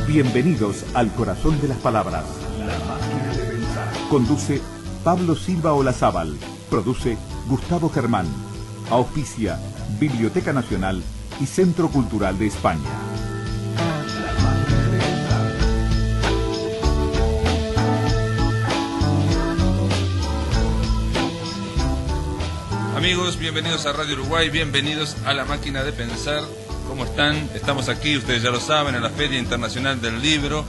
Bienvenidos al corazón de las palabras. La máquina de pensar. Conduce Pablo Silva Olazábal. Produce Gustavo Germán. Auspicia Biblioteca Nacional y Centro Cultural de España. La máquina de pensar. Amigos, bienvenidos a Radio Uruguay, bienvenidos a La Máquina de Pensar. ¿Cómo están? Estamos aquí, ustedes ya lo saben, en la Feria Internacional del Libro.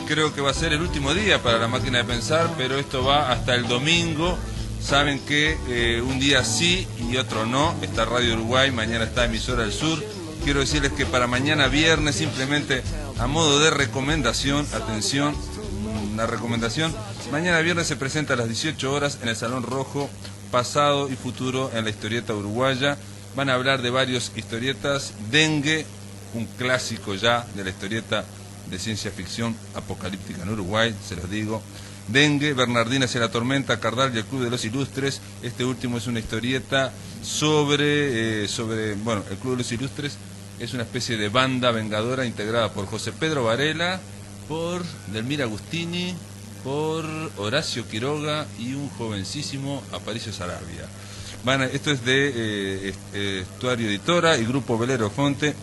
Creo que va a ser el último día para La Máquina de Pensar, pero esto va hasta el domingo. Saben que un día sí y otro no. Está Radio Uruguay, mañana está Emisora del Sur. Quiero decirles que para mañana viernes, simplemente a modo de recomendación, atención, una recomendación. Mañana viernes se presenta a las 18 horas en el Salón Rojo, Pasado y Futuro en la Historieta Uruguaya. Van a hablar de varias historietas. Dengue, un clásico ya de la historieta de ciencia ficción apocalíptica en Uruguay, se los digo. Dengue, Bernardina hacia la tormenta, Cardal y el Club de los Ilustres. Este último es una historieta sobre el Club de los Ilustres es una especie de banda vengadora integrada por José Pedro Varela, por Delmira Agustini, por Horacio Quiroga y un jovencísimo Aparicio Sarabia. Esto es de Estuario Editora y Grupo Velero Fonte.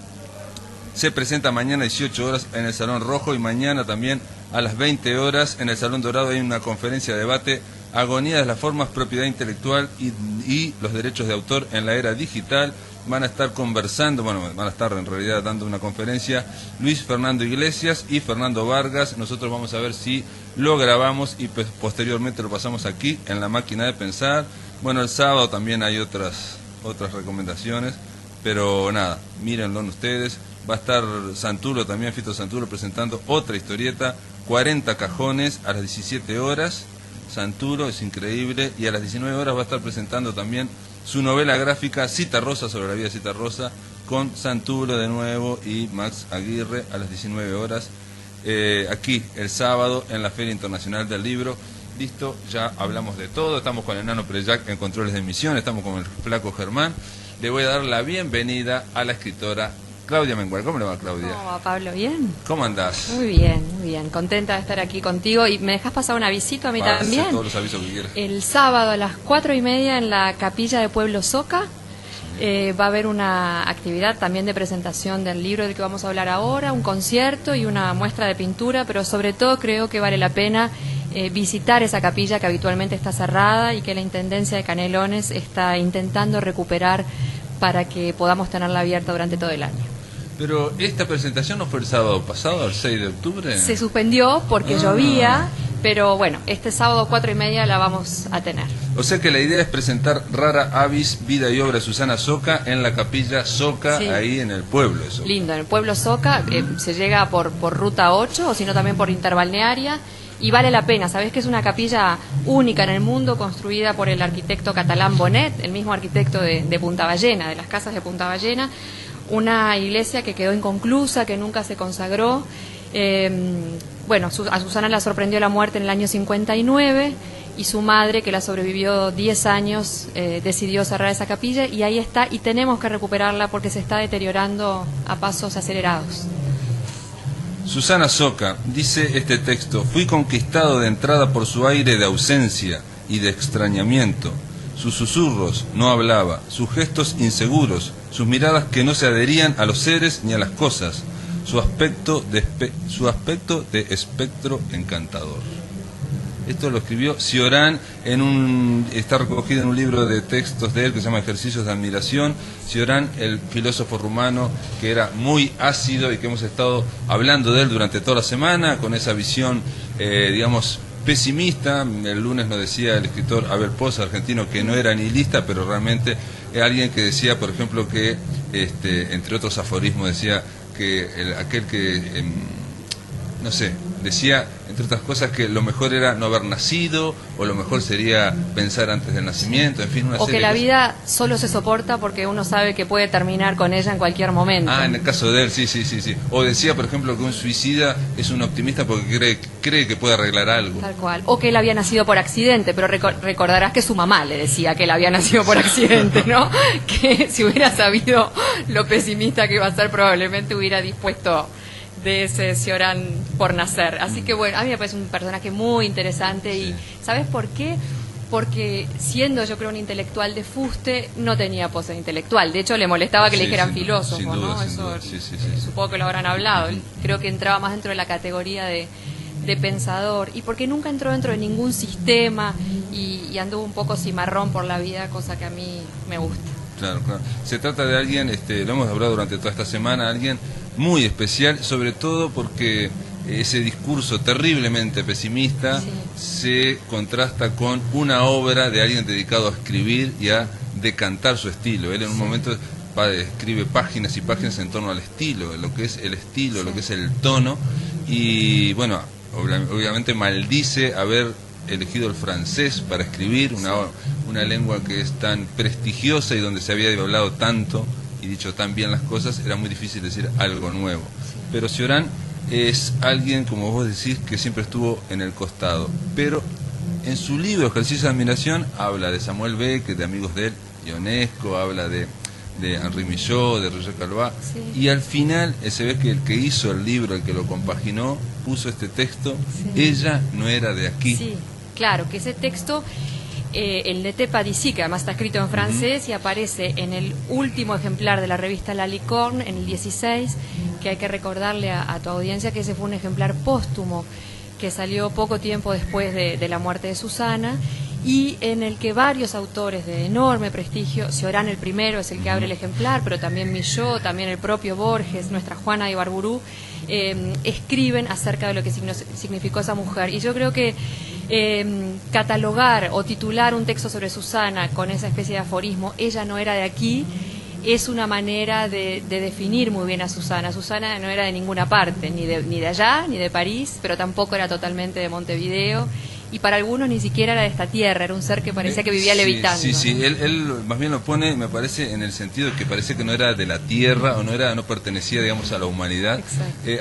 Se presenta mañana a 18 horas en el Salón Rojo y mañana también a las 20 horas en el Salón Dorado hay una conferencia de debate, Agonía de las formas, propiedad intelectual y los derechos de autor en la era digital. Van a estar conversando, van a estar en realidad dando una conferencia Luis Fernando Iglesias y Fernando Vargas. Nosotros vamos a ver si lo grabamos y posteriormente lo pasamos aquí en La Máquina de Pensar. Bueno, el sábado también hay otras recomendaciones, pero nada, mírenlo ustedes. Va a estar Santulo también, Fito Santulo, presentando otra historieta, 40 cajones, a las 17 horas. Santulo es increíble, y a las 19 horas va a estar presentando también su novela gráfica Cita Rosa, sobre la vida de Cita Rosa, con Santulo de nuevo y Max Aguirre a las 19 horas. Aquí, el sábado, en la Feria Internacional del Libro. Listo, ya hablamos de todo. Estamos con el Nano Preyac en controles de emisión, estamos con el Flaco Germán. Le voy a dar la bienvenida a la escritora Claudia Mengual. ¿Cómo le va, Claudia? ¿Cómo va, Pablo? ¿Bien? ¿Cómo andás? Muy bien, muy bien. Contenta de estar aquí contigo. ¿Y me dejas pasar un avisito a mí también? Todos los avisos que quieras. El sábado a las 4:30 en la capilla de Pueblo Soca va a haber una actividad también de presentación del libro del que vamos a hablar ahora, un concierto y una muestra de pintura, pero sobre todo creo que vale la pena visitar esa capilla que habitualmente está cerrada y que la Intendencia de Canelones está intentando recuperar para que podamos tenerla abierta durante todo el año. Pero esta presentación no fue el sábado pasado, el 6 de octubre. Se suspendió porque llovía, pero bueno, este sábado 4:30 la vamos a tener. O sea que la idea es presentar Rara Avis, vida y obra de Susana Soca en la capilla Soca, sí, ahí en el pueblo. Eso. Lindo, en el pueblo Soca, se llega por ruta 8 o si no también por interbalnearia. Y vale la pena, sabés que es una capilla única en el mundo, construida por el arquitecto catalán Bonet, el mismo arquitecto de Punta Ballena, de las casas de Punta Ballena, una iglesia que quedó inconclusa, que nunca se consagró. A Susana la sorprendió la muerte en el año 59 y su madre, que la sobrevivió 10 años, decidió cerrar esa capilla y ahí está, y tenemos que recuperarla porque se está deteriorando a pasos acelerados. Susana Soca, dice este texto: fui conquistado de entrada por su aire de ausencia y de extrañamiento. Sus susurros, no hablaba, sus gestos inseguros, sus miradas que no se adherían a los seres ni a las cosas, su aspecto de espectro encantador. Esto lo escribió Cioran está recogido en un libro de textos de él que se llama Ejercicios de Admiración. Cioran, el filósofo rumano que era muy ácido y que hemos estado hablando de él durante toda la semana, con esa visión, pesimista. El lunes nos decía el escritor Abel Poza, argentino, que no era nihilista, pero realmente alguien que decía, por ejemplo, que, entre otros aforismos, decía que aquel que, decía, entre otras cosas, que lo mejor era no haber nacido, o lo mejor sería pensar antes del nacimiento, en fin, una serie que la de vida solo se soporta porque uno sabe que puede terminar con ella en cualquier momento. En el caso de él, sí. O decía, por ejemplo, que un suicida es un optimista porque cree que puede arreglar algo. Tal cual. O que él había nacido por accidente, pero recordarás que su mamá le decía que él había nacido por accidente, ¿no? Que si hubiera sabido lo pesimista que iba a ser, probablemente hubiera dispuesto de ese Cioran por nacer. Así que bueno, a mí me parece un personaje muy interesante. Sí. Y ¿sabes por qué? Porque siendo yo creo un intelectual de fuste, no tenía pose de intelectual. De hecho, le molestaba que le dijeran filósofo, sin duda, ¿no? sin Eso duda. Sí. supongo que lo habrán hablado. Creo que entraba más dentro de la categoría de pensador, y porque nunca entró dentro de ningún sistema y anduvo un poco cimarrón por la vida, cosa que a mí me gusta. Claro. Se trata de alguien, lo hemos hablado durante toda esta semana, alguien muy especial, sobre todo porque ese discurso terriblemente pesimista se contrasta con una obra de alguien dedicado a escribir y a decantar su estilo. Él en un momento escribe páginas y páginas en torno al estilo, lo que es el estilo, lo que es el tono, y bueno, obviamente maldice haber elegido el francés para escribir, una lengua que es tan prestigiosa y donde se había hablado tanto y dicho tan bien las cosas, era muy difícil decir algo nuevo. Pero Cioran es alguien, como vos decís, que siempre estuvo en el costado, pero en su libro Ejercicio de Admiración habla de Samuel Beckett, de amigos de él, Ionesco, habla de Henri Millot, de Roger Calvat, y al final se ve que el que hizo el libro, el que lo compaginó, puso este texto, ella no era de aquí. Sí, claro, que ese texto, el L'été pas d'ici, que además está escrito en francés y aparece en el último ejemplar de la revista La Licorne, en el 16, que hay que recordarle a tu audiencia que ese fue un ejemplar póstumo, que salió poco tiempo después de la muerte de Susana, y en el que varios autores de enorme prestigio, Cioran el primero es el que abre el ejemplar, pero también Millot, también el propio Borges, nuestra Juana Ibarburu, escriben acerca de lo que significó esa mujer. Y yo creo que catalogar o titular un texto sobre Susana con esa especie de aforismo, ella no era de aquí, es una manera de definir muy bien a Susana. Susana no era de ninguna parte, ni de allá, ni de París, pero tampoco era totalmente de Montevideo, y para algunos ni siquiera era de esta tierra, era un ser que parecía que vivía levitando. Sí, él más bien lo pone, me parece, en el sentido de que parece que no era de la tierra, o no pertenecía, digamos, a la humanidad.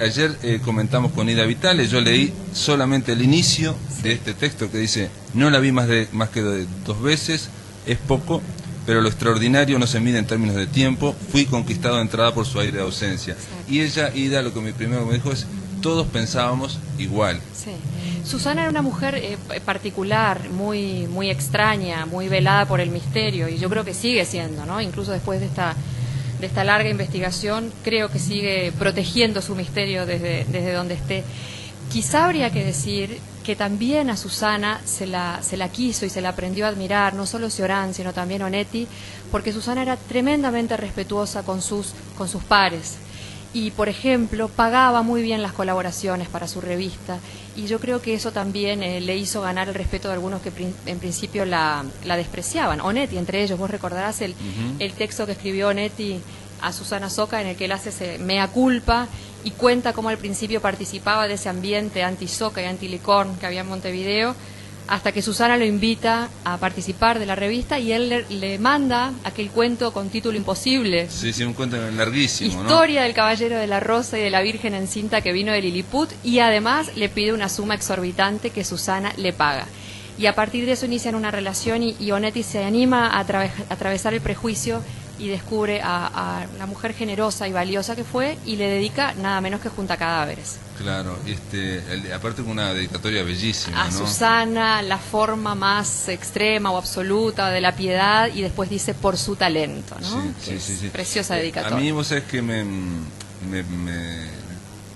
Ayer comentamos con Ida Vitale, yo leí solamente el inicio de este texto que dice: no la vi más que 2 veces, es poco, pero lo extraordinario no se mide en términos de tiempo, fui conquistado de entrada por su aire de ausencia. Exacto. Y ella, Ida, lo que primero me dijo es: todos pensábamos igual. Sí. Susana era una mujer particular, muy, muy extraña, muy velada por el misterio, y yo creo que sigue siendo, ¿no? Incluso después de esta larga investigación, creo que sigue protegiendo su misterio desde donde esté. Quizá habría que decir que también a Susana se la quiso y se la aprendió a admirar, no solo Cioran, sino también Onetti, porque Susana era tremendamente respetuosa con sus pares. Y, por ejemplo, pagaba muy bien las colaboraciones para su revista, y yo creo que eso también le hizo ganar el respeto de algunos que en principio la despreciaban. Onetti, entre ellos, vos recordarás el texto que escribió Onetti a Susana Soca, en el que él hace ese mea culpa y cuenta cómo al principio participaba de ese ambiente anti-Soca y anti-Licorne que había en Montevideo, hasta que Susana lo invita a participar de la revista y él le manda aquel cuento con título imposible. Sí, un cuento larguísimo, Historia del Caballero de la Rosa y de la Virgen encinta que vino de Lilliput, y además le pide una suma exorbitante que Susana le paga. Y a partir de eso inician una relación y Onetti se anima a atravesar el prejuicio y descubre a la mujer generosa y valiosa que fue, y le dedica nada menos que Junta Cadáveres. Claro, aparte con una dedicatoria bellísima, a Susana, la forma más extrema o absoluta de la piedad, y después dice por su talento, ¿no? Sí. Preciosa dedicatoria. A mí, vos sabés que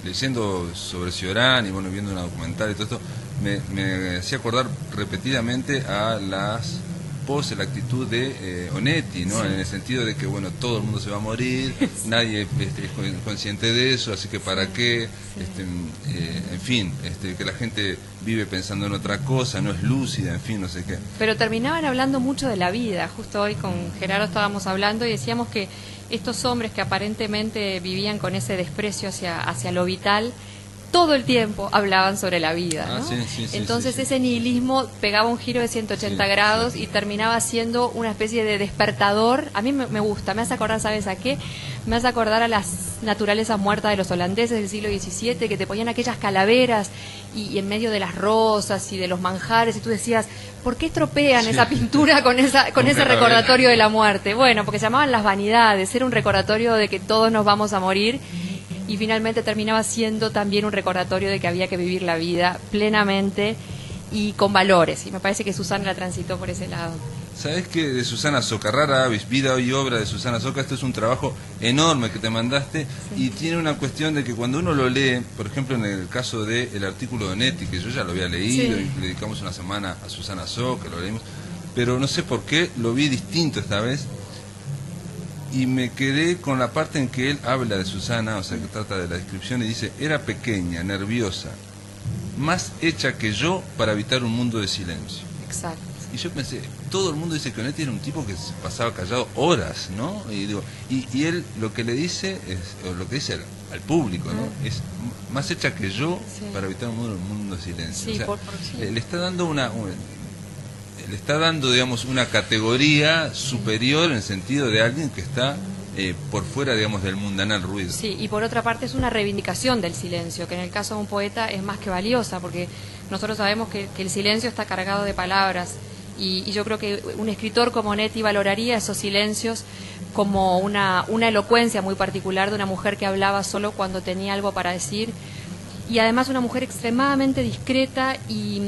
leyendo sobre Cioran y viendo una documental y todo esto, me hacía acordar repetidamente a las pose, la actitud de Onetti, ¿no? En el sentido de que, todo el mundo se va a morir, nadie es consciente de eso, así que para qué, en fin, que la gente vive pensando en otra cosa, no es lúcida, en fin, no sé qué. Pero terminaban hablando mucho de la vida. Justo hoy con Gerardo estábamos hablando y decíamos que estos hombres que aparentemente vivían con ese desprecio hacia lo vital, todo el tiempo hablaban sobre la vida, ¿no? Entonces ese nihilismo pegaba un giro de 180 grados y terminaba siendo una especie de despertador. A mí me gusta, me hace acordar, ¿sabes a qué? Me hace acordar a las naturalezas muertas de los holandeses del siglo XVII, que te ponían aquellas calaveras y en medio de las rosas y de los manjares, y tú decías, ¿por qué estropean esa pintura con ese recordatorio de la muerte? Bueno, porque se llamaban las vanidades, era un recordatorio de que todos nos vamos a morir. y finalmente terminaba siendo también un recordatorio de que había que vivir la vida plenamente y con valores, y me parece que Susana la transitó por ese lado. ¿Sabés qué? De Susana Soca, Rara Avis, vida y obra de Susana Soca, esto es un trabajo enorme que te mandaste, sí. Y tiene una cuestión de que cuando uno lo lee, por ejemplo en el caso del artículo de Netti, que yo ya lo había leído, sí. Y le dedicamos una semana a Susana Soca, lo leímos, pero no sé por qué lo vi distinto esta vez, y me quedé con la parte en que él habla de Susana, o sea que trata de la descripción y dice, era pequeña, nerviosa, más hecha que yo para evitar un mundo de silencio. Exacto. Y yo pensé, todo el mundo dice que Onetti era un tipo que se pasaba callado horas, ¿no? Y digo, y él lo que le dice, o lo que dice al público, ¿no? Es más hecha que yo, sí. Para evitar un mundo de silencio. Sí, o sea, sí. Le está dando le está dando, digamos, una categoría superior en el sentido de alguien que está por fuera, digamos, del mundanal ruido. Sí, y por otra parte es una reivindicación del silencio, que en el caso de un poeta es más que valiosa, porque nosotros sabemos que el silencio está cargado de palabras, y yo creo que un escritor como Netti valoraría esos silencios como una elocuencia muy particular de una mujer que hablaba solo cuando tenía algo para decir, y además una mujer extremadamente discreta y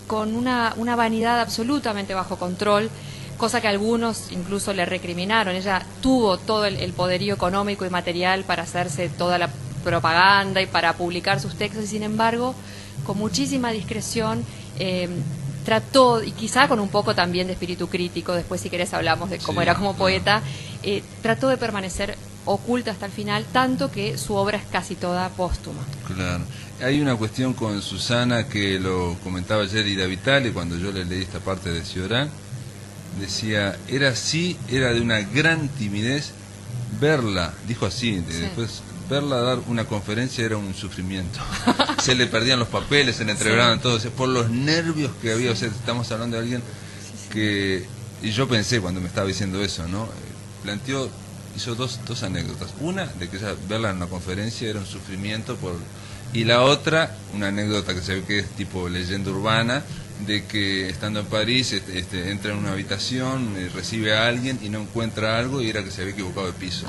con una vanidad absolutamente bajo control, cosa que algunos incluso le recriminaron. Ella tuvo todo el poderío económico y material para hacerse toda la propaganda y para publicar sus textos, y sin embargo, con muchísima discreción, trató, y quizá con un poco también de espíritu crítico, después si querés hablamos de cómo era como poeta, trató de permanecer oculta hasta el final, tanto que su obra es casi toda póstuma. Claro. Hay una cuestión con Susana que lo comentaba ayer Ida Vitale cuando yo le leí esta parte de Cioran. Decía, era de una gran timidez verla, dijo así, sí. Después verla dar una conferencia era un sufrimiento. Se le perdían los papeles, se le entregaban todos, por los nervios que había. O sea, estamos hablando de alguien que, y yo pensé cuando me estaba diciendo eso, ¿no? Hizo dos anécdotas. Una, de que verla en una conferencia era un sufrimiento, y la otra, una anécdota que se ve que es tipo leyenda urbana, de que estando en París entra en una habitación, recibe a alguien y no encuentra algo y era que se había equivocado de piso.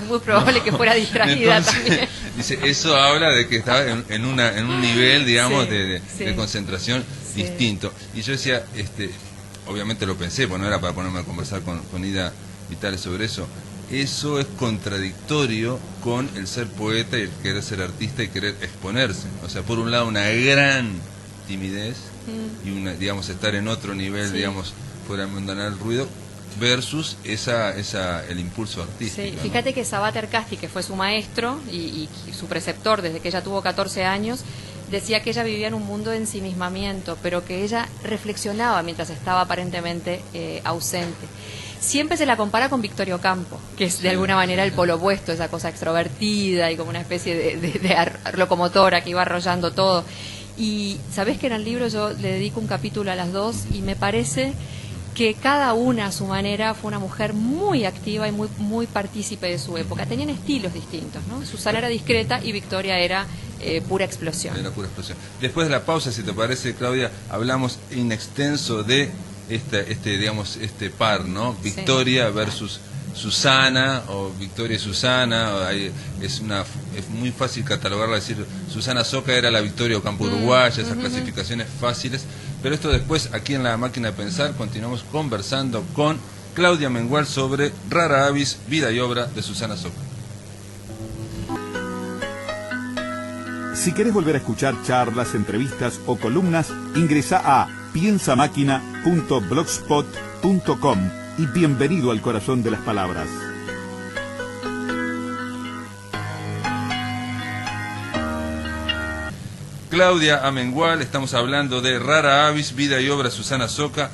Muy probable que fuera distraída. Entonces, también. Dice, eso habla de que estaba en un nivel, digamos, de concentración distinto. Y yo decía, obviamente lo pensé, pues no era para ponerme a conversar con Ida Vitale sobre eso. Eso es contradictorio con el ser poeta y el querer ser artista y querer exponerse. O sea, por un lado una gran timidez y digamos estar en otro nivel, digamos, fuera del mundanal ruido, versus el impulso artístico. Sí, fíjate que Sabater Casti, que fue su maestro y su preceptor desde que ella tuvo 14 años, decía que ella vivía en un mundo de ensimismamiento, pero que ella reflexionaba mientras estaba aparentemente ausente. Siempre se la compara con Victoria Ocampo, que es de alguna manera el polo opuesto, esa cosa extrovertida y como una especie de locomotora que iba arrollando todo. Y sabés que en el libro yo le dedico un capítulo a las dos, y me parece que cada una a su manera fue una mujer muy activa y muy partícipe de su época. Tenían estilos distintos, ¿no? Susana era discreta y Victoria era pura explosión. Era pura explosión. Después de la pausa, si te parece, Claudia, hablamos in extenso de este par, ¿no? Victoria versus Susana, o Victoria y Susana. Es muy fácil catalogarla, decir Susana Soca era la Victoria Ocampo uruguaya, esas clasificaciones fáciles, pero esto después, aquí en La Máquina de Pensar, continuamos conversando con Claudia Mengual sobre Rara Avis, vida y obra de Susana Soca. Si querés volver a escuchar charlas, entrevistas o columnas, ingresa a piensamáquina.blogspot.com y bienvenido al corazón de las palabras. Claudia Amengual, estamos hablando de Rara Avis, vida y obra de Susana Soca.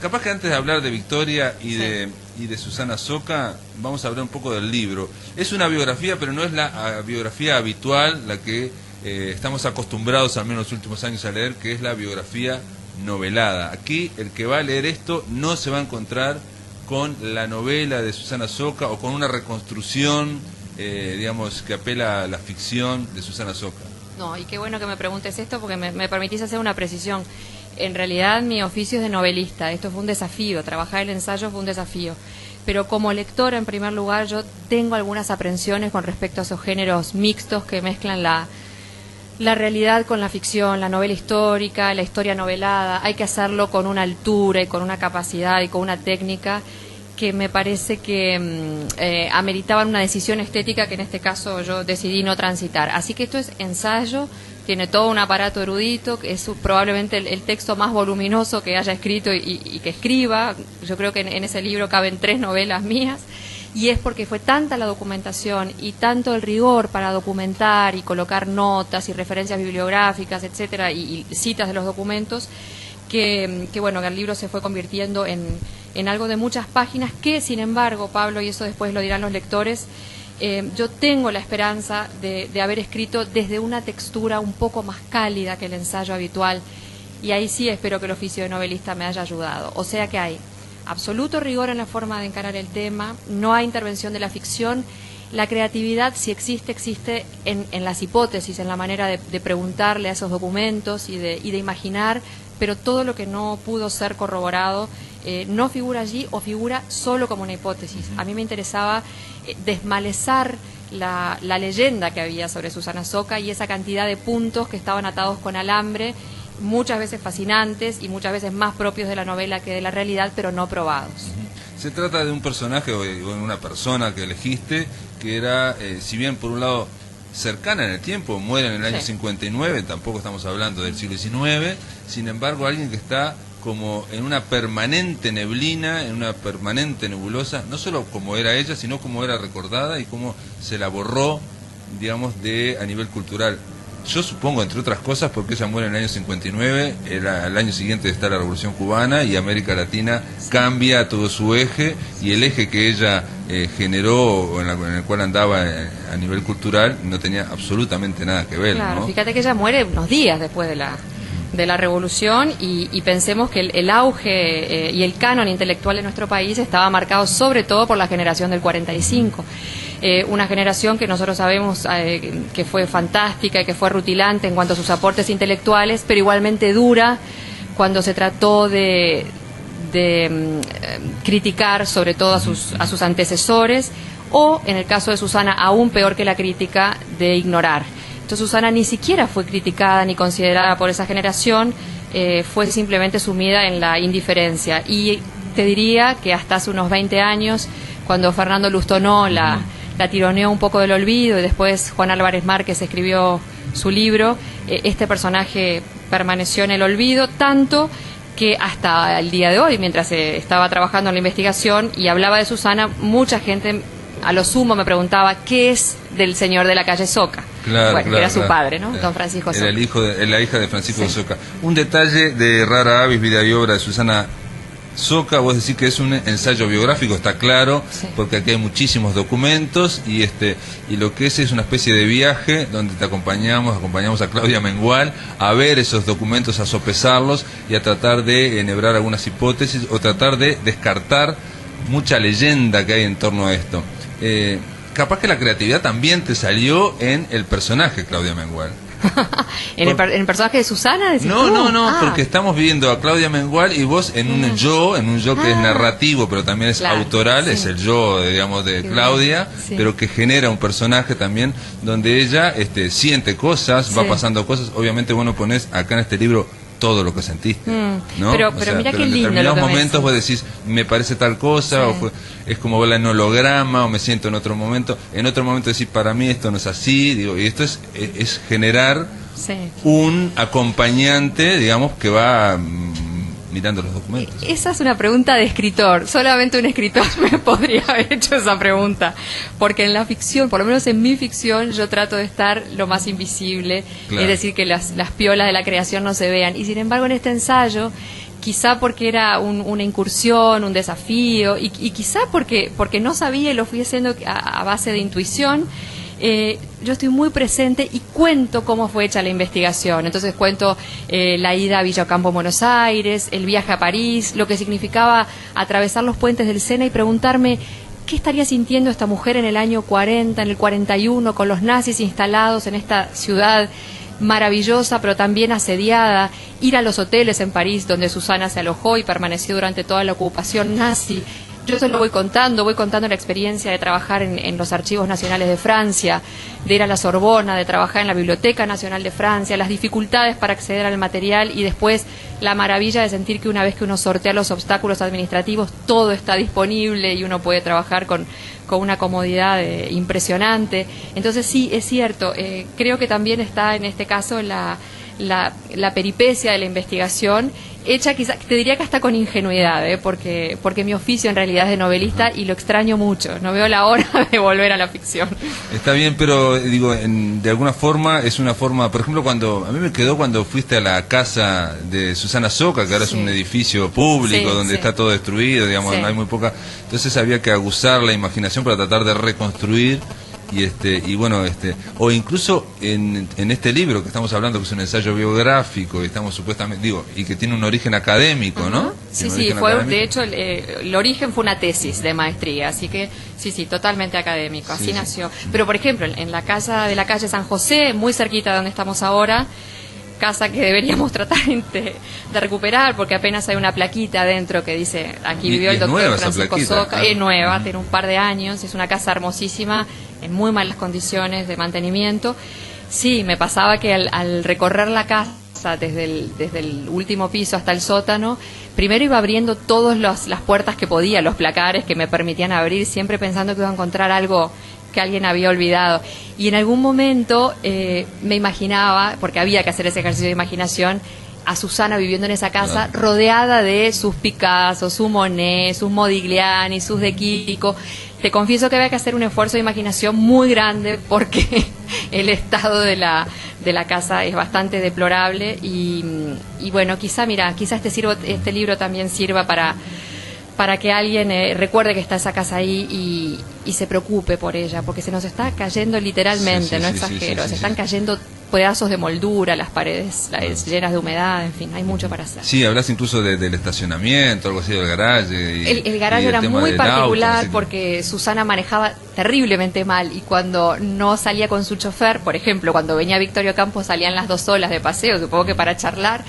Capaz que antes de hablar de Victoria y de Susana Soca, vamos a hablar un poco del libro. Es una biografía, pero no es la biografía habitual, la que estamos acostumbrados, al menos los últimos años, a leer, que es la biografía novelada. Aquí el que va a leer esto no se va a encontrar con la novela de Susana Soca o con una reconstrucción, digamos, que apela a la ficción de Susana Soca. No, y qué bueno que me preguntes esto porque me permitís hacer una precisión. En realidad mi oficio es de novelista, esto fue un desafío, trabajar el ensayo fue un desafío. Pero como lectora, en primer lugar, yo tengo algunas aprensiones con respecto a esos géneros mixtos que mezclan la realidad con la ficción, la novela histórica, la historia novelada. Hay que hacerlo con una altura y con una capacidad y con una técnica que me parece que ameritaban una decisión estética que en este caso yo decidí no transitar. Así que esto es ensayo, tiene todo un aparato erudito, que es probablemente el texto más voluminoso que haya escrito y que escriba. Yo creo que en ese libro caben 3 novelas mías, y es porque fue tanta la documentación y tanto el rigor para documentar y colocar notas y referencias bibliográficas, etcétera, y citas de los documentos, que bueno, que el libro se fue convirtiendo en algo de muchas páginas que, sin embargo, Pablo, y eso después lo dirán los lectores, yo tengo la esperanza de haber escrito desde una textura un poco más cálida que el ensayo habitual, y ahí sí espero que el oficio de novelista me haya ayudado. O sea que hay absoluto rigor en la forma de encarar el tema, no hay intervención de la ficción, la creatividad, si existe, existe en las hipótesis, en la manera de preguntarle a esos documentos y de imaginar, pero todo lo que no pudo ser corroborado no figura allí o figura solo como una hipótesis. A mí me interesaba desmalezar la leyenda que había sobre Susana Soca y esa cantidad de puntos que estaban atados con alambre, muchas veces fascinantes y muchas veces más propios de la novela que de la realidad, pero no probados. Se trata de un personaje o una persona que elegiste que era, si bien por un lado cercana en el tiempo, muere en el año 59, tampoco estamos hablando del siglo XIX, sin embargo alguien que está como en una permanente neblina, en una permanente nebulosa, no solo como era ella, sino como era recordada y cómo se la borró, digamos, a nivel cultural. Yo supongo, entre otras cosas, porque ella muere en el año 59, era el año siguiente está la Revolución Cubana y América Latina cambia todo su eje, y el eje que ella generó, en el cual andaba a nivel cultural, no tenía absolutamente nada que ver. Claro, ¿no? Fíjate que ella muere unos días después de la revolución, y pensemos que el auge y el canon intelectual de nuestro país estaba marcado sobre todo por la generación del 45. Una generación que nosotros sabemos que fue fantástica y que fue rutilante en cuanto a sus aportes intelectuales, pero igualmente dura cuando se trató de criticar sobre todo a sus antecesores, o en el caso de Susana, aún peor que la crítica, de ignorar. Entonces Susana ni siquiera fue criticada ni considerada por esa generación, fue simplemente sumida en la indiferencia. Y te diría que hasta hace unos 20 años, cuando Fernando Lustó la tironeó un poco del olvido, y después Juan Álvarez Márquez escribió su libro, este personaje permaneció en el olvido, tanto que hasta el día de hoy, mientras estaba trabajando en la investigación y hablaba de Susana, mucha gente a lo sumo me preguntaba qué es del señor de la calle Soca. Claro, bueno, que era su padre, ¿no? Don Francisco Soca. Era la hija de Francisco Soca. Un detalle de Rara Avis, vida y obra de Susana Soca, vos decís que es un ensayo biográfico, está claro, porque aquí hay muchísimos documentos, y lo que es una especie de viaje donde te acompañamos a Claudia Mengual a ver esos documentos, a sopesarlos y a tratar de enhebrar algunas hipótesis o tratar de descartar mucha leyenda que hay en torno a esto. Capaz que la creatividad también te salió en el personaje Claudia Mengual. ¿En el personaje de Susana? No, porque estamos viendo a Claudia Mengual y vos en un yo que es narrativo, pero también es autoral, es el yo, digamos, de Claudia, pero que genera un personaje también donde ella siente cosas, va pasando cosas. Obviamente vos no ponés acá en este libro todo lo que sentiste, ¿no? Pero mira qué lindo. En determinados momentos vos decís, me parece tal cosa, o es como verla en holograma, o me siento en otro momento decís, para mí esto no es así, digo, y esto es generar un acompañante, digamos, que va mirando los documentos. Esa es una pregunta de escritor. Solamente un escritor me podría haber hecho esa pregunta. Porque en la ficción, por lo menos en mi ficción, yo trato de estar lo más invisible. Claro. Es decir, que las piolas de la creación no se vean. Y sin embargo, en este ensayo, quizá porque era una incursión, un desafío, y quizá porque no sabía y lo fui haciendo a base de intuición, yo estoy muy presente y cuento cómo fue hecha la investigación. Entonces cuento la ida a Villa Ocampo, Buenos Aires, el viaje a París, lo que significaba atravesar los puentes del Sena y preguntarme qué estaría sintiendo esta mujer en el año 40, en el 41, con los nazis instalados en esta ciudad maravillosa, pero también asediada, ir a los hoteles en París donde Susana se alojó y permaneció durante toda la ocupación nazi. Yo te lo voy contando la experiencia de trabajar en los archivos nacionales de Francia, de ir a la Sorbona, de trabajar en la Biblioteca Nacional de Francia, las dificultades para acceder al material y después la maravilla de sentir que una vez que uno sortea los obstáculos administrativos, todo está disponible y uno puede trabajar con una comodidad impresionante. Entonces sí, es cierto, creo que también está en este caso la peripecia de la investigación, hecha quizá, te diría que hasta con ingenuidad, porque mi oficio en realidad es de novelista y lo extraño mucho, no veo la hora de volver a la ficción. Está bien, pero digo, de alguna forma es una forma, por ejemplo, a mí me quedó cuando fuiste a la casa de Susana Soca, que ahora es un edificio público donde está todo destruido, digamos, no hay muy poca, entonces había que aguzar la imaginación para tratar de reconstruir. Y bueno, o incluso en este libro que estamos hablando, que es un ensayo biográfico, y estamos supuestamente, y que tiene un origen académico, ¿no? Sí, fue, de hecho, el origen fue una tesis de maestría, así que sí, totalmente académico, así nació. Pero, por ejemplo, en la casa de la calle San José, muy cerquita de donde estamos ahora, casa que deberíamos tratar de recuperar, porque apenas hay una plaquita adentro que dice, aquí vivió el doctor Francisco Soca, es nueva, tiene un par de años, es una casa hermosísima, en muy malas condiciones de mantenimiento. Sí, me pasaba que al recorrer la casa desde el último piso hasta el sótano, primero iba abriendo todas las puertas que podía, los placares que me permitían abrir, siempre pensando que iba a encontrar algo que alguien había olvidado. Y en algún momento me imaginaba, porque había que hacer ese ejercicio de imaginación, a Susana viviendo en esa casa, rodeada de sus Picasso, su Monet, sus Modigliani, sus De Chirico. Te confieso que había que hacer un esfuerzo de imaginación muy grande porque el estado de la casa es bastante deplorable y bueno, quizá este libro también sirva para que alguien recuerde que está esa casa ahí y se preocupe por ella, porque se nos está cayendo literalmente, no exagero, se están cayendo pedazos de moldura, las paredes llenas de humedad, en fin, hay mucho para hacer. Sí, hablas incluso del estacionamiento, algo así del garaje. El garaje era muy particular porque Susana manejaba terriblemente mal y cuando no salía con su chofer, por ejemplo, cuando venía Victorio Campos salían las dos solas de paseo, supongo que para charlar,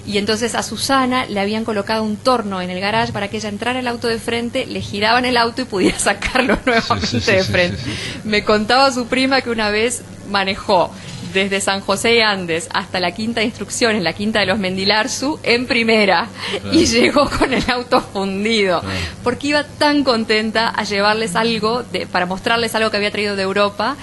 y entonces a Susana le habían colocado un torno en el garage para que ella entrara el auto de frente, le giraban el auto y pudiera sacarlo nuevamente de frente. Me contaba su prima que una vez manejó desde San José y Andes hasta la quinta de Instrucciones, la quinta de los Mendilarzu, en primera, y llegó con el auto fundido, porque iba tan contenta a llevarles algo, para mostrarles algo que había traído de Europa,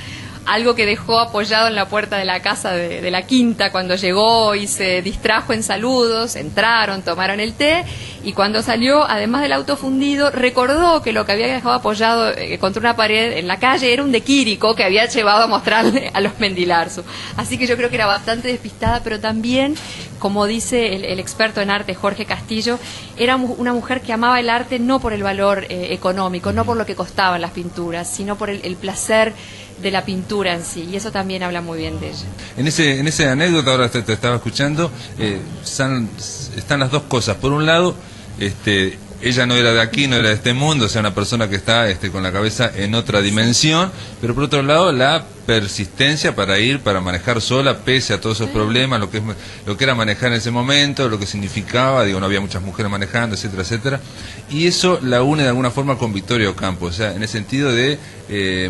algo que dejó apoyado en la puerta de la casa de la quinta cuando llegó y se distrajo en saludos, entraron, tomaron el té y cuando salió, además del auto fundido, recordó que lo que había dejado apoyado contra una pared en la calle era un De Chirico que había llevado a mostrarle a los Mendilarzu. Así que yo creo que era bastante despistada, pero también, como dice el experto en arte Jorge Castillo, era una mujer que amaba el arte no por el valor económico, no por lo que costaban las pinturas, sino por el placer de la pintura en sí, y eso también habla muy bien de ella. En ese anécdota, ahora te estaba escuchando, están las dos cosas. Por un lado, ella no era de aquí, no era de este mundo, o sea, una persona que está con la cabeza en otra dimensión, pero por otro lado, la persistencia para manejar sola, pese a todos esos problemas, lo que era manejar en ese momento, lo que significaba, no había muchas mujeres manejando, etcétera, etcétera, y eso la une de alguna forma con Victoria Ocampo, o sea, en el sentido de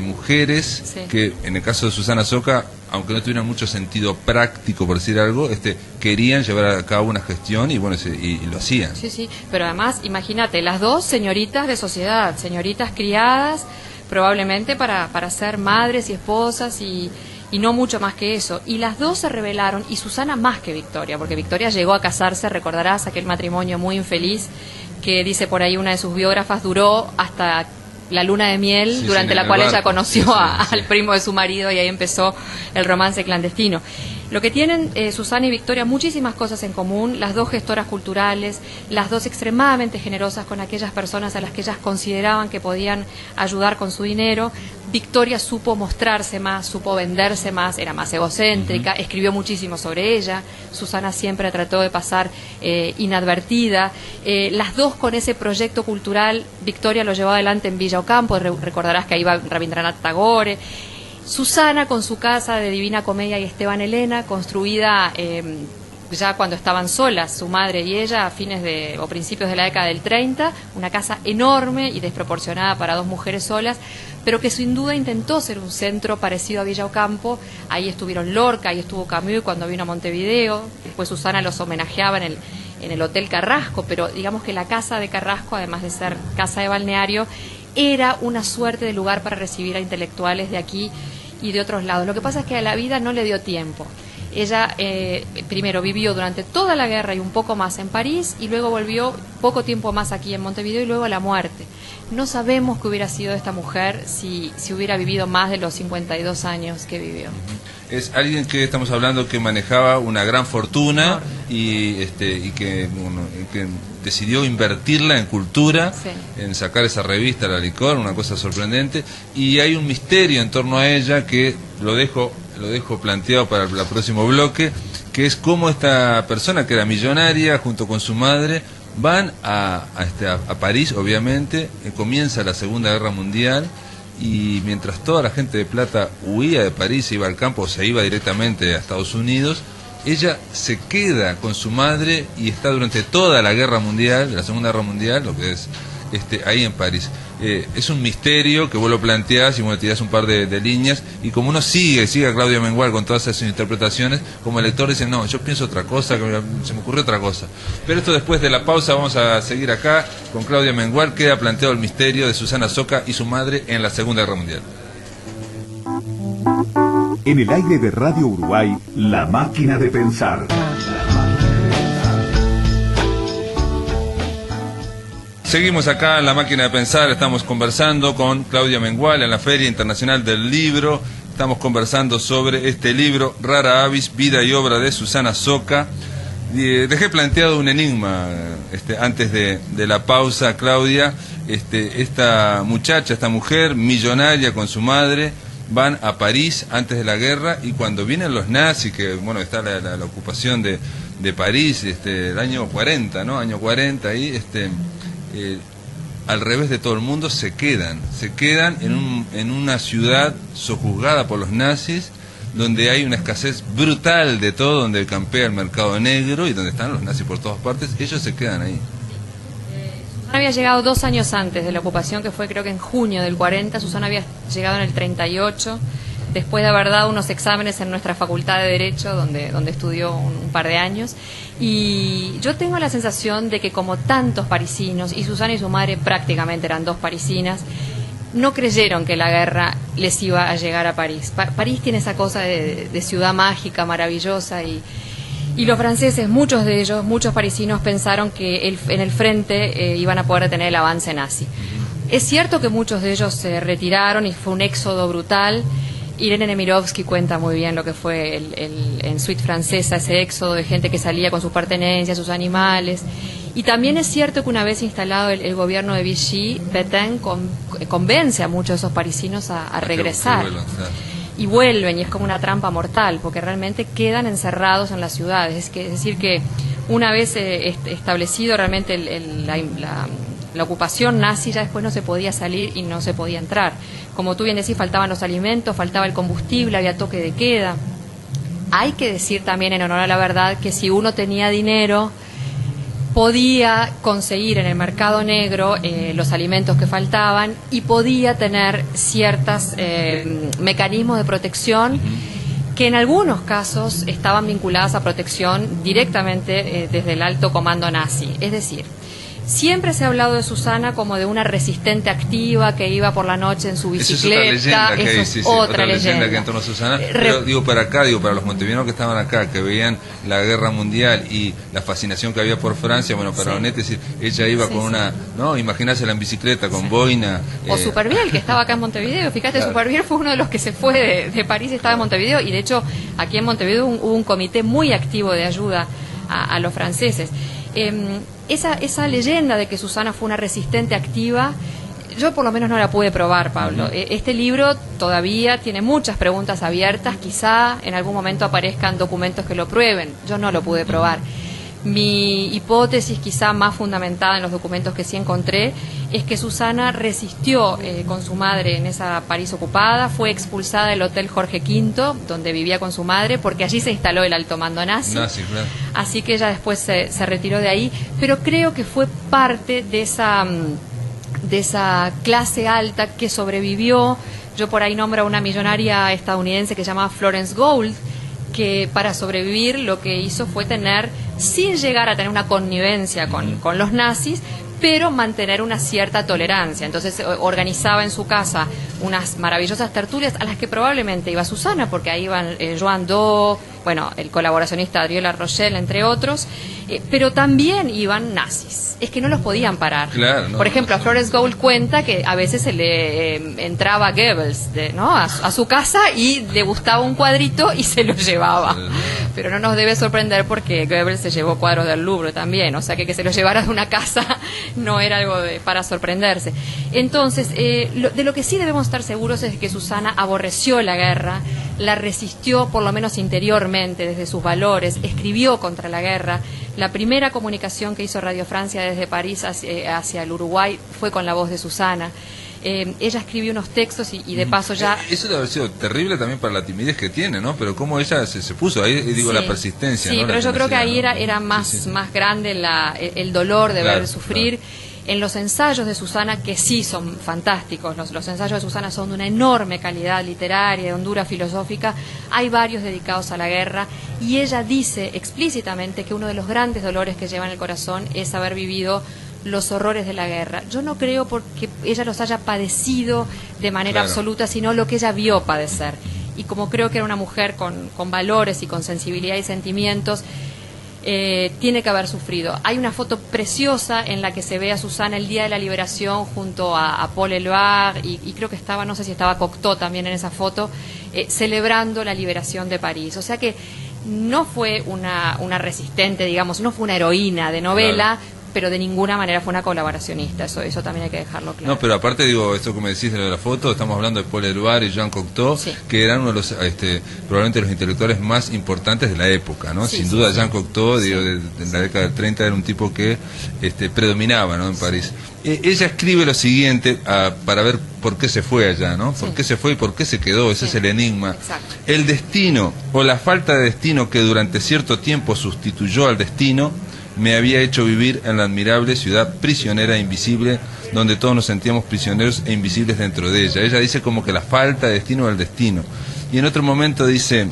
mujeres que, en el caso de Susana Soca, aunque no tuvieran mucho sentido práctico, por decir algo, querían llevar a cabo una gestión y bueno, y lo hacían. Sí, pero además, imagínate, las dos señoritas de sociedad, señoritas criadas, probablemente para ser madres y esposas y no mucho más que eso. Y las dos se rebelaron, y Susana más que Victoria, porque Victoria llegó a casarse, recordarás aquel matrimonio muy infeliz que dice por ahí una de sus biógrafas, duró hasta la luna de miel, durante la cual ella conoció al primo de su marido y ahí empezó el romance clandestino. Lo que tienen Susana y Victoria, muchísimas cosas en común, las dos gestoras culturales, las dos extremadamente generosas con aquellas personas a las que ellas consideraban que podían ayudar con su dinero. Victoria supo mostrarse más, supo venderse más, era más egocéntrica, escribió muchísimo sobre ella. Susana siempre trató de pasar inadvertida. Las dos con ese proyecto cultural, Victoria lo llevó adelante en Villa Ocampo, recordarás que ahí va Rabindranath Tagore. Susana con su casa de Divina Comedia y Esteban Elena, construida ya cuando estaban solas, su madre y ella, a fines o principios de la década del 30, una casa enorme y desproporcionada para dos mujeres solas, pero que sin duda intentó ser un centro parecido a Villa Ocampo. Ahí estuvieron Lorca, ahí estuvo Camus cuando vino a Montevideo, después Susana los homenajeaba en el Hotel Carrasco, pero digamos que la casa de Carrasco, además de ser casa de balneario, era una suerte de lugar para recibir a intelectuales de aquí y de otros lados. Lo que pasa es que a la vida no le dio tiempo. Ella primero vivió durante toda la guerra y un poco más en París, y luego volvió poco tiempo más aquí en Montevideo, y luego la muerte. No sabemos qué hubiera sido esta mujer si hubiera vivido más de los 52 años que vivió. Es alguien que estamos hablando que manejaba una gran fortuna y que decidió invertirla en cultura, sí, en sacar esa revista La Licor, una cosa sorprendente, y hay un misterio en torno a ella que lo dejo planteado para el próximo bloque, que es cómo esta persona que era millonaria junto con su madre van a París, obviamente, comienza la Segunda Guerra Mundial, y mientras toda la gente de plata huía de París, se iba al campo o se iba directamente a Estados Unidos, ella se queda con su madre y está durante toda la Guerra Mundial, la Segunda Guerra Mundial, lo que es ahí en París. Es un misterio que vos lo planteás y bueno, tirás un par de líneas, y como uno sigue a Claudia Mengual con todas esas interpretaciones, como el lector dice, no, yo pienso otra cosa, se me ocurrió otra cosa. Pero esto después de la pausa. Vamos a seguir acá con Claudia Mengual. Queda planteado el misterio de Susana Soca y su madre en la Segunda Guerra Mundial. En el aire de Radio Uruguay, La Máquina de Pensar. Seguimos acá en La Máquina de Pensar, estamos conversando con Claudia Mengual en la Feria Internacional del Libro. Estamos conversando sobre este libro, Rara Avis, vida y obra de Susana Soca. Dejé planteado un enigma antes de la pausa, Claudia. Esta mujer millonaria con su madre, van a París antes de la guerra, y cuando vienen los nazis, que bueno, está la ocupación de París, el año 40, ¿no? Año 40, ahí, al revés de todo el mundo, se quedan en una ciudad sojuzgada por los nazis, donde hay una escasez brutal de todo, donde campea el mercado negro y donde están los nazis por todas partes. Ellos se quedan ahí. Susana había llegado 2 años antes de la ocupación, que fue creo que en junio del 40. Susana había llegado en el 38, después de haber dado unos exámenes en nuestra Facultad de Derecho, donde estudió un par de años. Y yo tengo la sensación de que, como tantos parisinos, y Susana y su madre prácticamente eran 2 parisinas, no creyeron que la guerra les iba a llegar a París. París tiene esa cosa de ciudad mágica, maravillosa, y los franceses, muchos de ellos, muchos parisinos, pensaron que en el frente iban a poder detener el avance nazi. Es cierto que muchos de ellos se retiraron y fue un éxodo brutal. Irene Nemirovsky cuenta muy bien lo que fue en Suite Francesa, ese éxodo de gente que salía con sus pertenencias, sus animales. Y también es cierto que una vez instalado el gobierno de Vichy, Pétain convence a muchos de esos parisinos a regresar. Y vuelven, y es como una trampa mortal, porque realmente quedan encerrados en las ciudades. Es decir, que una vez establecido realmente la ocupación nazi, ya después no se podía salir y no se podía entrar. Como tú bien decís, faltaban los alimentos, faltaba el combustible, había toque de queda. Hay que decir también, en honor a la verdad, que si uno tenía dinero, podía conseguir en el mercado negro los alimentos que faltaban, y podía tener ciertos mecanismos de protección que en algunos casos estaban vinculadas a protección directamente desde el alto comando nazi. Es decir, siempre se ha hablado de Susana como de una resistente activa que iba por la noche en su bicicleta. Eso es otra leyenda que en torno a Susana. Pero para los montevideanos que estaban acá, que veían la guerra mundial y la fascinación que había por Francia, bueno, para Onet, es decir, ella iba con una, ¿no? Imaginásela en bicicleta, con boina. O Superviel, que estaba acá en Montevideo. Fíjate, claro. Superviel fue uno de los que se fue de París y estaba en Montevideo, y de hecho aquí en Montevideo hubo un comité muy activo de ayuda a los franceses. Esa leyenda de que Susana fue una resistente activa, yo por lo menos no la pude probar, Pablo. Este libro todavía tiene muchas preguntas abiertas, quizá en algún momento aparezcan documentos que lo prueben, yo no lo pude probar. Mi hipótesis, quizá más fundamentada en los documentos que sí encontré, es que Susana resistió con su madre en esa París ocupada, fue expulsada del Hotel Jorge V, donde vivía con su madre, porque allí se instaló el alto mando nazi. Claro. Así que ella después se retiró de ahí, pero creo que fue parte de esa clase alta que sobrevivió. Yo por ahí nombro a una millonaria estadounidense que se llamaba Florence Gould, que para sobrevivir lo que hizo fue tener, sin llegar a tener una connivencia con los nazis, pero mantener una cierta tolerancia. Entonces organizaba en su casa unas maravillosas tertulias a las que probablemente iba Susana, porque ahí iban Joan Doe, bueno, el colaboracionista Adriel La Rochelle, entre otros, pero también iban nazis. Es que no los podían parar. Claro, no, por ejemplo, a Florence Gould cuenta que a veces se le entraba Goebbels a su casa y le gustaba un cuadrito y se lo llevaba. Pero no nos debe sorprender porque Goebbels se llevó cuadros del Louvre también, o sea que se los llevara de una casa no era algo para sorprenderse. Entonces, de lo que sí debemos estar seguros es que Susana aborreció la guerra, la resistió por lo menos interiormente desde sus valores, escribió contra la guerra. La primera comunicación que hizo Radio Francia desde París hacia el Uruguay fue con la voz de Susana. Ella escribió unos textos y de paso ya... Eso debe haber sido terrible también para la timidez que tiene, ¿no? Pero cómo ella se puso ahí, digo, la persistencia. Sí, ¿no? pero yo creo que ahí ¿no? era más grande el dolor de ver sufrir. Claro. En los ensayos de Susana, que sí son fantásticos, los ensayos de Susana son de una enorme calidad literaria, de hondura filosófica, hay varios dedicados a la guerra, y ella dice explícitamente que uno de los grandes dolores que lleva en el corazón es haber vivido los horrores de la guerra. Yo no creo porque ella los haya padecido de manera absoluta, sino lo que ella vio padecer. Y como creo que era una mujer con valores y con sensibilidad y sentimientos, tiene que haber sufrido. Hay una foto preciosa en la que se ve a Susana el día de la liberación junto a Paul Eluard y creo que estaba, no sé si estaba Cocteau también en esa foto, celebrando la liberación de París. O sea que no fue una resistente, digamos, no fue una heroína de novela, pero de ninguna manera fue una colaboracionista, eso también hay que dejarlo claro. No, pero aparte, digo, esto que me decís de la foto, estamos hablando de Paul Eluard y Jean Cocteau, que eran uno de los, probablemente los intelectuales más importantes de la época, ¿no? Sin duda Jean Cocteau, digo, de la década del 30 era un tipo que predominaba, ¿no? En París. Ella escribe lo siguiente para ver por qué se fue allá, ¿no? Por qué se fue y por qué se quedó, ese es el enigma. Exacto. El destino o la falta de destino que durante cierto tiempo sustituyó al destino me había hecho vivir en la admirable ciudad prisionera e invisible, donde todos nos sentíamos prisioneros e invisibles dentro de ella. Ella dice como que la falta de destino al destino. Y en otro momento dice,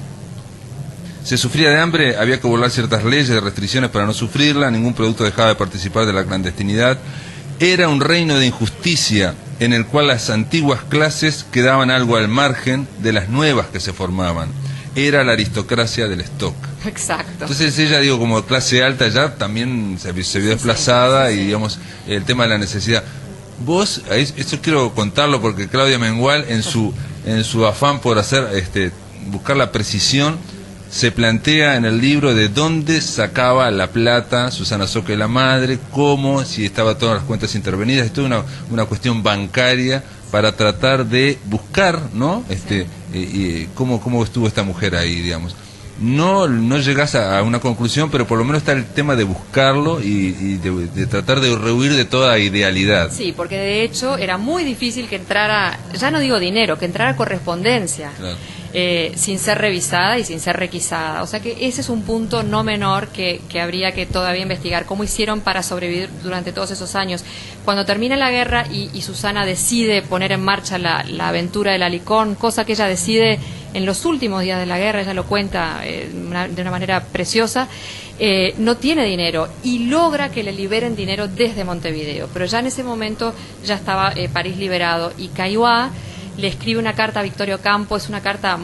se sufría de hambre, había que burlar ciertas leyes de restricciones para no sufrirla, ningún producto dejaba de participar de la clandestinidad. Era un reino de injusticia en el cual las antiguas clases quedaban algo al margen de las nuevas que se formaban. Era la aristocracia del stock. Exacto. Entonces ella, digo, como clase alta ya también se vio desplazada y, digamos, el tema de la necesidad. Vos, esto quiero contarlo porque Claudia Mengual, en su afán por hacer, buscar la precisión, se plantea en el libro de dónde sacaba la plata Susana Soca y la madre, cómo, si estaba todas las cuentas intervenidas, esto es una cuestión bancaria para tratar de buscar, ¿no? Cómo estuvo esta mujer ahí, digamos. No llegás a una conclusión, pero por lo menos está el tema de buscarlo y de tratar de rehuir de toda idealidad. Sí, porque de hecho era muy difícil que entrara, ya no digo dinero, que entrara correspondencia, claro. Sin ser revisada y sin ser requisada. O sea que ese es un punto no menor que habría que todavía investigar. ¿Cómo hicieron para sobrevivir durante todos esos años? Cuando termina la guerra y Susana decide poner en marcha la aventura del Alicón, cosa que ella decide en los últimos días de la guerra, ella lo cuenta de una manera preciosa, no tiene dinero y logra que le liberen dinero desde Montevideo. Pero ya en ese momento ya estaba París liberado y Caillois le escribe una carta a Victorio Campo, es una carta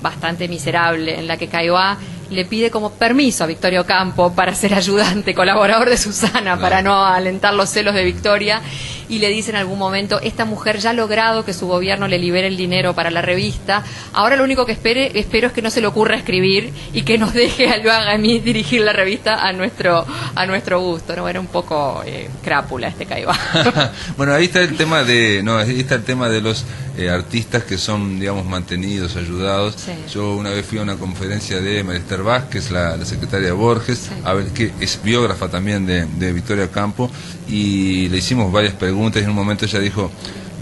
bastante miserable en la que Caillois le pide como permiso a Victorio Campo para ser ayudante, colaborador de Susana, claro, para no alentar los celos de Victoria, y le dice en algún momento, esta mujer ya ha logrado que su gobierno le libere el dinero para la revista, ahora lo único que espero es que no se le ocurra escribir y que nos deje a Luaga y a mí dirigir la revista a nuestro gusto, ¿no? Era un poco crápula Caillois. Bueno, ahí está el tema de los artistas que son, digamos, mantenidos, ayudados. Sí. Yo una vez fui a una conferencia de María Esther Vázquez, la secretaria de Borges, Sí. a ver, que es biógrafa también de Victoria Campo, y le hicimos varias preguntas y en un momento ella dijo: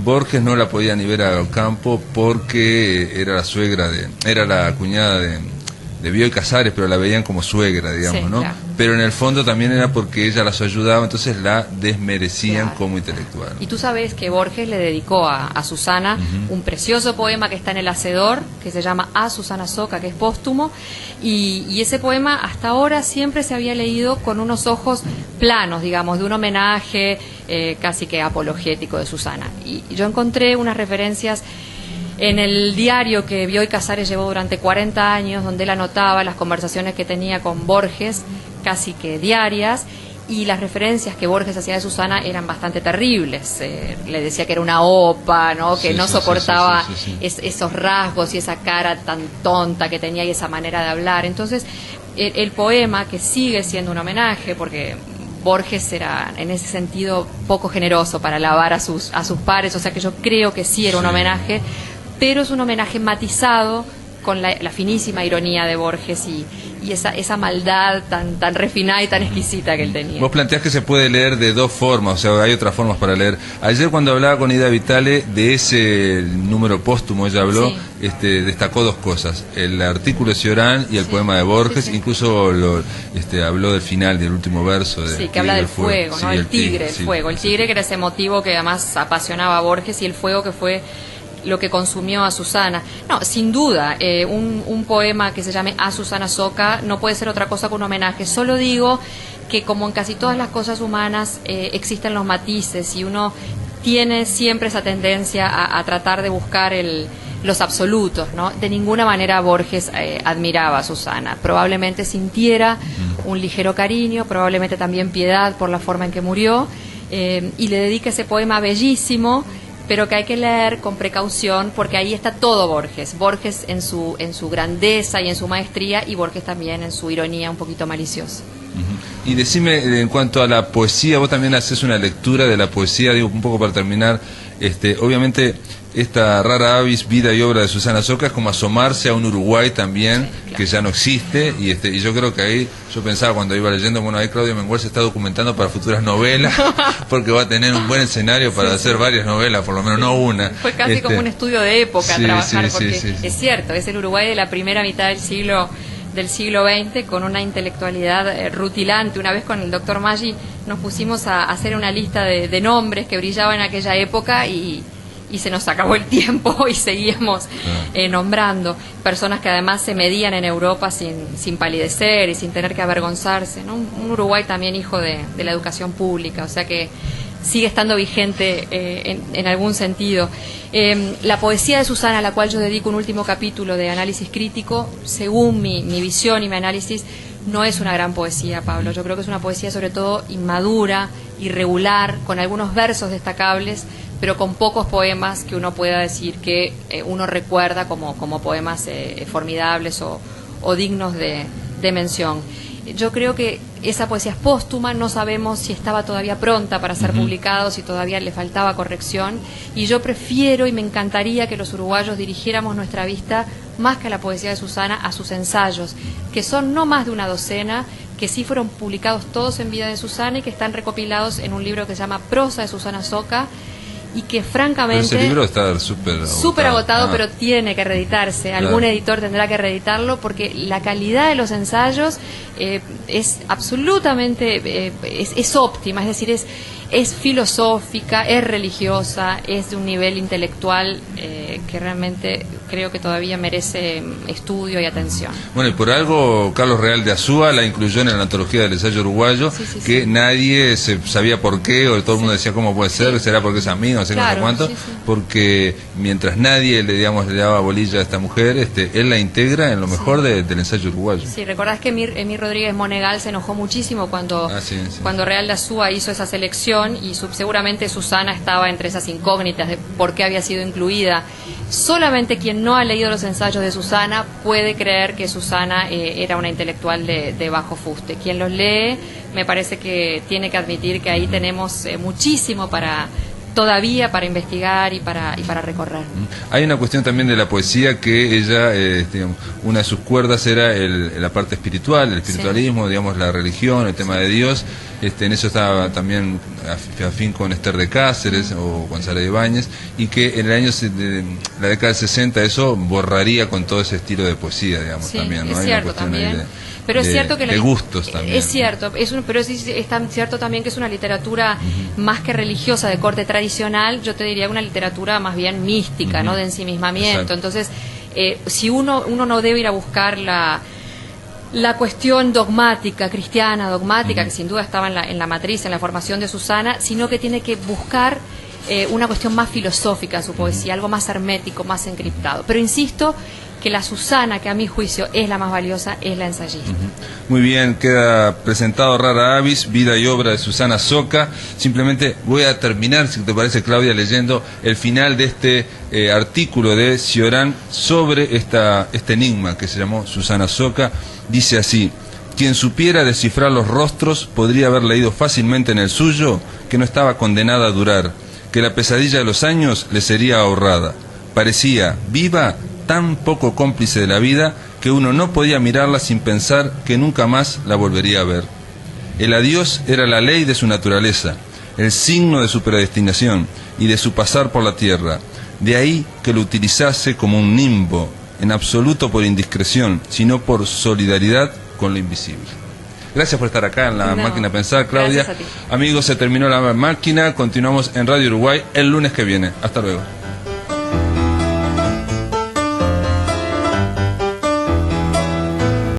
Borges no la podía ni ver a Campo porque era la suegra era la cuñada de Bioy Casares, pero la veían como suegra, digamos, Sí, ¿no? claro. Pero en el fondo también era porque ella las ayudaba, entonces la desmerecían Claro. como intelectual. Y tú sabes que Borges le dedicó a Susana un precioso poema que está en El Hacedor, que se llama A Susana Soca, que es póstumo, y ese poema hasta ahora siempre se había leído con unos ojos planos, digamos, de un homenaje casi que apologético de Susana. Y yo encontré unas referencias en el diario que Bioy Casares llevó durante 40 años, donde él anotaba las conversaciones que tenía con Borges, casi que diarias, y las referencias que Borges hacía de Susana eran bastante terribles. Le decía que era una opa, ¿no? Que Sí, no sí, soportaba sí. esos rasgos y esa cara tan tonta que tenía y esa manera de hablar. Entonces, el poema, que sigue siendo un homenaje, porque Borges era en ese sentido poco generoso para alabar a sus pares, o sea que yo creo que sí era un homenaje, pero es un homenaje matizado con la finísima ironía de Borges y esa maldad tan refinada y tan exquisita que él tenía. Vos planteás que se puede leer de dos formas, o sea, hay otras formas para leer. Ayer cuando hablaba con Ida Vitale de ese número póstumo, ella habló, Sí. Destacó dos cosas: el artículo de Cioran y el Sí, poema de Borges, sí, sí. Incluso habló del final, del último verso. Sí, que habla del fuego, ¿no? Sí, el tigre, el sí. fuego. El tigre, que era ese motivo que además apasionaba a Borges, y el fuego, que fue lo que consumió a Susana. No, sin duda, un poema que se llame A Susana Soca no puede ser otra cosa que un homenaje. Solo digo que, como en casi todas las cosas humanas, existen los matices, y uno tiene siempre esa tendencia a tratar de buscar los absolutos, ¿no? De ninguna manera Borges admiraba a Susana. Probablemente sintiera un ligero cariño, probablemente también piedad por la forma en que murió, y le dedica ese poema bellísimo, pero que hay que leer con precaución, porque ahí está todo Borges. Borges en su grandeza y en su maestría, y Borges también en su ironía un poquito maliciosa. Y decime, en cuanto a la poesía, vos también haces una lectura de la poesía, digo, un poco para terminar, obviamente esta rara avis, vida y obra de Susana Soca, es como asomarse a un Uruguay también, Sí, claro. que ya no existe, y yo creo que ahí, yo pensaba cuando iba leyendo, bueno, ahí Claudio Mengual se está documentando para futuras novelas, porque va a tener un buen escenario para hacer varias novelas, por lo menos no una. Fue casi como un estudio de época sí, trabajar, sí, porque sí. es cierto, es el Uruguay de la primera mitad del siglo XX, con una intelectualidad rutilante. Una vez con el doctor Maggi nos pusimos a hacer una lista de nombres que brillaban en aquella época, y se nos acabó el tiempo y seguíamos nombrando personas que además se medían en Europa sin palidecer y sin tener que avergonzarse, ¿no? Un Uruguay también hijo de la educación pública, o sea que sigue estando vigente en algún sentido. La poesía de Susana, a la cual yo dedico un último capítulo de análisis crítico, según mi visión y mi análisis, no es una gran poesía, Pablo. Yo creo que es una poesía sobre todo inmadura, irregular, con algunos versos destacables, pero con pocos poemas que uno pueda decir que uno recuerda como poemas formidables o dignos de mención. Yo creo que esa poesía es póstuma, no sabemos si estaba todavía pronta para ser publicada o si todavía le faltaba corrección, y yo prefiero y me encantaría que los uruguayos dirigiéramos nuestra vista, más que a la poesía de Susana, a sus ensayos, que son no más de una docena, que sí fueron publicados todos en vida de Susana y que están recopilados en un libro que se llama Prosa de Susana Soca, y que francamente... Pero ese libro está súper agotado, pero tiene que reeditarse. Algún editor tendrá que reeditarlo, porque la calidad de los ensayos es absolutamente es óptima, es decir, es filosófica, es religiosa, es de un nivel intelectual que realmente creo que todavía merece estudio y atención. Bueno, y por algo Carlos Real de Azúa la incluyó en la antología del ensayo uruguayo, Sí. que nadie sabía por qué, o todo el mundo decía cómo puede ser, será porque es amigo, no sé Claro, cuánto, sí. Porque mientras nadie le daba bolilla a esta mujer, él la integra en lo mejor del ensayo uruguayo. Sí, recordás que Emir Rodríguez Monegal se enojó muchísimo cuando Real de Azúa hizo esa selección, y seguramente Susana estaba entre esas incógnitas de por qué había sido incluida. Solamente quien no ha leído los ensayos de Susana puede creer que Susana era una intelectual de bajo fuste. Quien los lee, me parece que tiene que admitir que ahí tenemos muchísimo para todavía para investigar y para recorrer. Hay una cuestión también de la poesía que ella, digamos, una de sus cuerdas era la parte espiritual, el espiritualismo, sí, digamos, la religión, el tema de Dios. En eso estaba también afín con Esther de Cáceres o con Sara Ibáñez, y que en el año la década del 60 eso borraría con todo ese estilo de poesía, digamos, sí, también, ¿no? Es Hay cierto, una cuestión también. ahí Pero es cierto que de gustos también. Es cierto, pero es tan cierto también que es una literatura más que religiosa, de corte tradicional, yo te diría una literatura más bien mística, ¿no? De ensimismamiento. Exacto. Entonces, si uno no debe ir a buscar la cuestión dogmática, cristiana, dogmática, que sin duda estaba en la matriz, en la formación de Susana, sino que tiene que buscar una cuestión más filosófica en su poesía, algo más hermético, más encriptado. Pero insisto que la Susana, que a mi juicio es la más valiosa, es la ensayista. Muy bien, queda presentado Rara Avis, vida y obra de Susana Soca. Simplemente voy a terminar, si te parece, Claudia, leyendo el final de este artículo de Cioran sobre este enigma que se llamó Susana Soca. Dice así: quien supiera descifrar los rostros podría haber leído fácilmente en el suyo que no estaba condenada a durar, que la pesadilla de los años le sería ahorrada. Parecía viva, tan poco cómplice de la vida, que uno no podía mirarla sin pensar que nunca más la volvería a ver. El adiós era la ley de su naturaleza, el signo de su predestinación y de su pasar por la tierra. De ahí que lo utilizase como un nimbo, en absoluto por indiscreción, sino por solidaridad con lo invisible. Gracias por estar acá en la Máquina de Pensar, Claudia. Amigos, se terminó la máquina. Continuamos en Radio Uruguay el lunes que viene. Hasta luego.